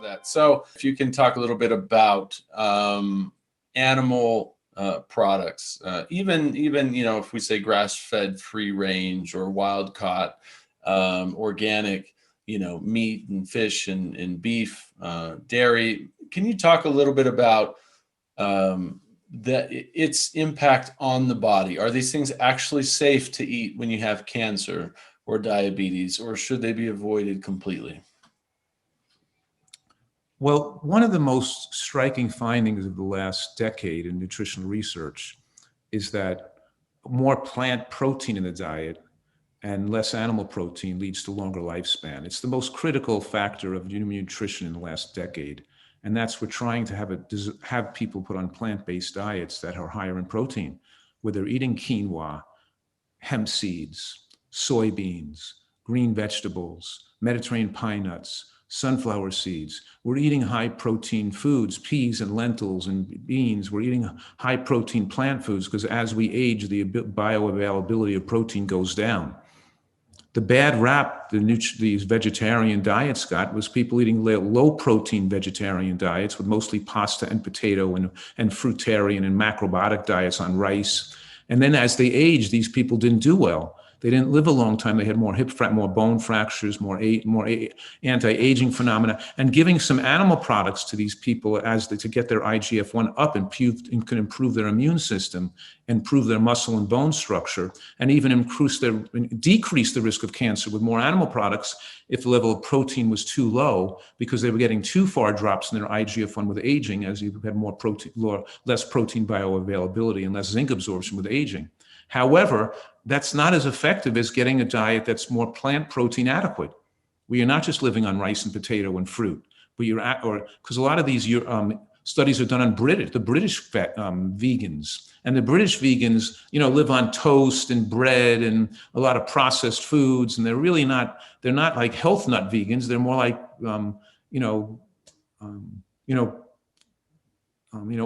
that. So if you can talk a little bit about animal products, even if we say grass-fed, free range, or wild caught, organic, meat and fish and beef, dairy. Can you talk a little bit about its impact on the body? Are these things actually safe to eat when you have cancer or diabetes, or should they be avoided completely? Well, one of the most striking findings of the last decade in nutritional research is that more plant protein in the diet and less animal protein leads to longer lifespan. It's the most critical factor of human nutrition in the last decade. And that's we're trying to have people put on plant-based diets that are higher in protein, where they're eating quinoa, hemp seeds, soybeans, green vegetables, Mediterranean pine nuts, sunflower seeds. We're eating high protein foods, peas and lentils and beans. We're eating high protein plant foods because as we age, the bioavailability of protein goes down. The bad rap these vegetarian diets got was people eating low protein vegetarian diets with mostly pasta and potato and fruitarian and macrobiotic diets on rice. And then as they aged, these people didn't do well. They didn't live a long time. They had more more bone fractures, more anti-aging phenomena, and giving some animal products to these people to get their IGF-1 up and can improve their immune system, improve their muscle and bone structure, and even decrease the risk of cancer with more animal products if the level of protein was too low, because they were getting too far drops in their IGF-1 with aging as you had less protein bioavailability and less zinc absorption with aging. However, that's not as effective as getting a diet that's more plant protein adequate, where you're not just living on rice and potato and fruit, but because a lot of these studies are done on the British vegans, and the British vegans, live on toast and bread and a lot of processed foods, and they're not like health nut vegans. They're more like,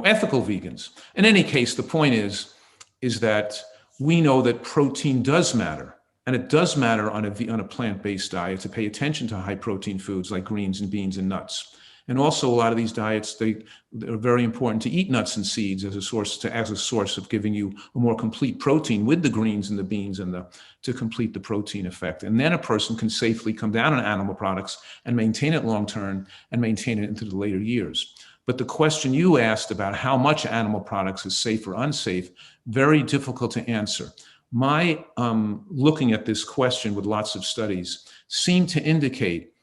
ethical vegans. In any case, the point is that we know that protein does matter, and it does matter on a plant-based diet to pay attention to high protein foods like greens and beans and nuts. And also a lot of these diets, they're very important to eat nuts and seeds as a source of giving you a more complete protein with the greens and the beans to complete the protein effect. And then a person can safely come down on animal products and maintain it long-term and maintain it into the later years. But the question you asked about how much animal products is safe or unsafe, very difficult to answer. My looking at this question with lots of studies seem to indicate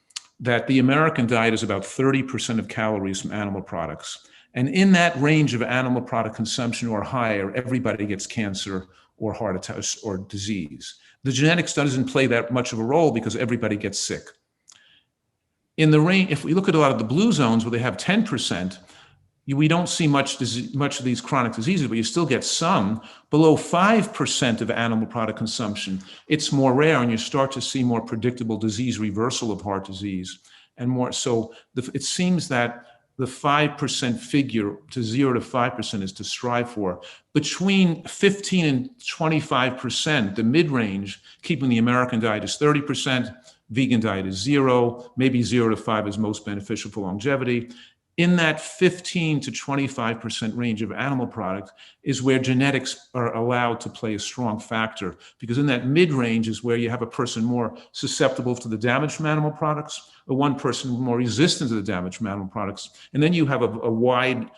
that the American diet is about 30% of calories from animal products. And in that range of animal product consumption or higher, everybody gets cancer or heart attack or disease. The genetics doesn't play that much of a role because everybody gets sick. In the range, if we look at a lot of the blue zones where they have 10%, we don't see much of these chronic diseases, but you still get some. Below 5% of animal product consumption, it's more rare, and you start to see more predictable disease reversal of heart disease. And more so, it seems that the 5% figure to 0 to 5% is to strive for. Between 15 and 25%, the mid-range, keeping the American diet is 30%, vegan diet is 0, maybe 0 to 5 is most beneficial for longevity. In that 15 to 25% range of animal product is where genetics are allowed to play a strong factor, because in that mid-range is where you have a person more susceptible to the damage from animal products, or one person more resistant to the damage from animal products. And then you have a wide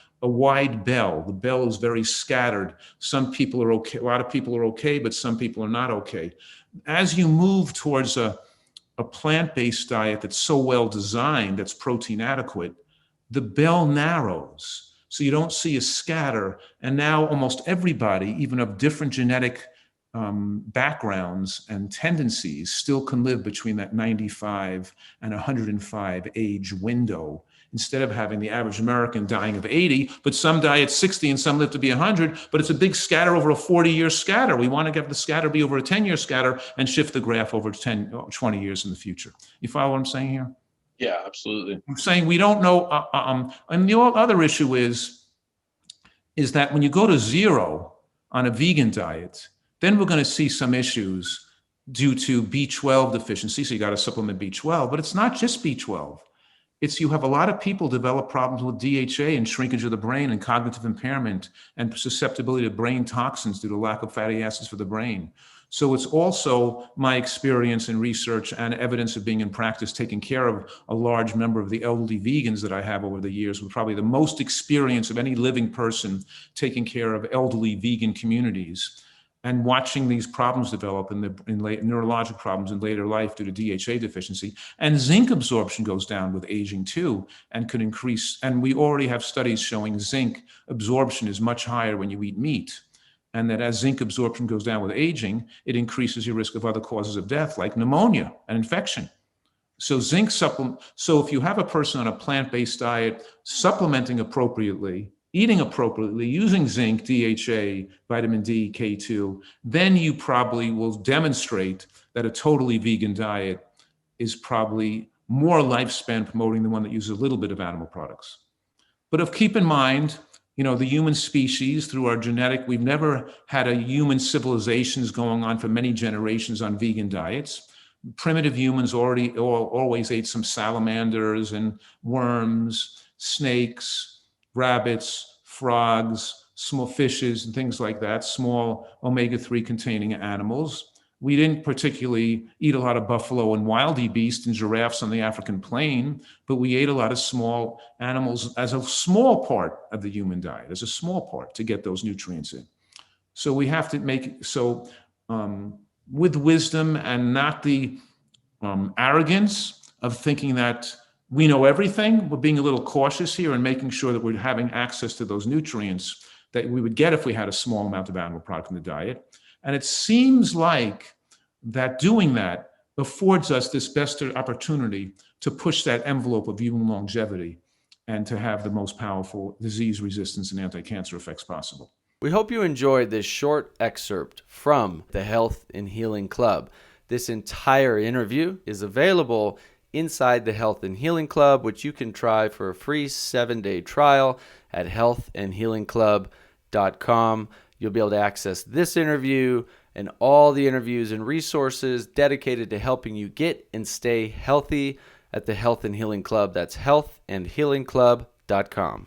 bell. The bell is very scattered. Some people are okay, a lot of people are okay, but some people are not okay. As you move towards a plant-based diet that's so well designed, that's protein adequate, the bell narrows, so you don't see a scatter. And now almost everybody, even of different genetic backgrounds and tendencies, still can live between that 95 and 105 age window, instead of having the average American dying of 80, but some die at 60 and some live to be 100, but it's a big scatter over a 40-year scatter. We want to get the scatter be over a 10-year scatter and shift the graph over 20 years in the future. You follow what I'm saying here? Yeah, absolutely. I'm saying we don't know. And the other issue is that when you go to 0 on a vegan diet, then we're going to see some issues due to B12 deficiency. So you got to supplement B12, but it's not just B12. It's you have a lot of people develop problems with DHA and shrinkage of the brain and cognitive impairment and susceptibility to brain toxins due to lack of fatty acids for the brain. So it's also my experience in research and evidence of being in practice, taking care of a large number of the elderly vegans that I have over the years, with probably the most experience of any living person taking care of elderly vegan communities, and watching these problems develop in late neurologic problems in later life due to DHA deficiency. And zinc absorption goes down with aging too, and could increase. And we already have studies showing zinc absorption is much higher when you eat meat. And that as zinc absorption goes down with aging, it increases your risk of other causes of death like pneumonia and infection. So zinc supplement. So if you have a person on a plant-based diet, supplementing appropriately, eating appropriately, using zinc, DHA, vitamin D, K2, then you probably will demonstrate that a totally vegan diet is probably more lifespan promoting than one that uses a little bit of animal products. But keep in mind, the human species, through our genetic, we've never had a human civilizations going on for many generations on vegan diets. Primitive humans always ate some salamanders and worms, snakes, rabbits, frogs, small fishes, and things like that, small omega-3 containing animals. We didn't particularly eat a lot of buffalo and wildebeest and giraffes on the African plain, but we ate a lot of small animals as a small part of the human diet, as a small part to get those nutrients in. So we have to with wisdom and not the arrogance of thinking that we know everything. We're being a little cautious here and making sure that we're having access to those nutrients that we would get if we had a small amount of animal product in the diet. And it seems like that doing that affords us this best opportunity to push that envelope of human longevity and to have the most powerful disease resistance and anti-cancer effects possible. We hope you enjoyed this short excerpt from the Health and Healing Club. This entire interview is available inside the Health and Healing Club, which you can try for a free 7-day trial at healthandhealingclub.com. You'll be able to access this interview and all the interviews and resources dedicated to helping you get and stay healthy at the Health and Healing Club. That's healthandhealingclub.com.